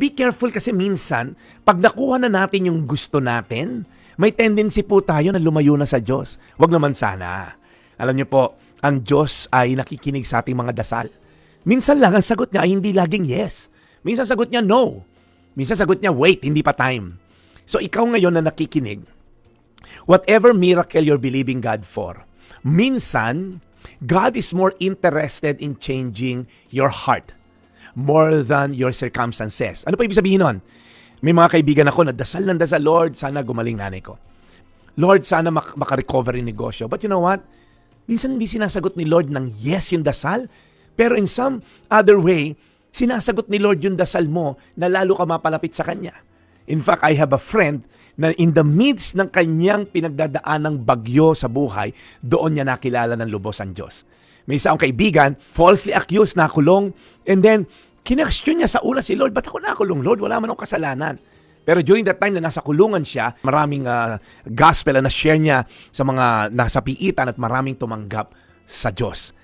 Be careful kasi minsan, pag nakuha na natin yung gusto natin, may tendency po tayo na lumayo na sa Diyos. Huwag naman sana. Alam niyo po, ang Diyos ay nakikinig sa ating mga dasal. Minsan lang ang sagot niya ay hindi laging yes. Minsan sagot niya no. Minsan sagot niya wait, hindi pa time. So ikaw ngayon na nakikinig, whatever miracle you're believing God for, minsan, God is more interested in changing your heart more than your circumstances. Ano pa ibig sabihin nun? May mga kaibigan ako na dasal ng dasal, Lord, sana gumaling nanay ko. Lord, sana makarecover yung negosyo. But you know what? Minsan hindi sinasagot ni Lord ng yes yung dasal, pero in some other way, sinasagot ni Lord yung dasal mo na lalo ka mapalapit sa Kanya. In fact, I have a friend na in the midst ng kanyang pinagdadaanang bagyo sa buhay, doon niya nakilala ng lubos ang Diyos. May isa akong kaibigan, falsely accused, nakulong, and then, kinextion niya sa una si Lord, ba't ako nakulong, Lord? Wala man akong kasalanan. Pero during that time na nasa kulungan siya, maraming gospel na share niya sa mga nasa piitan at maraming tumanggap sa Diyos.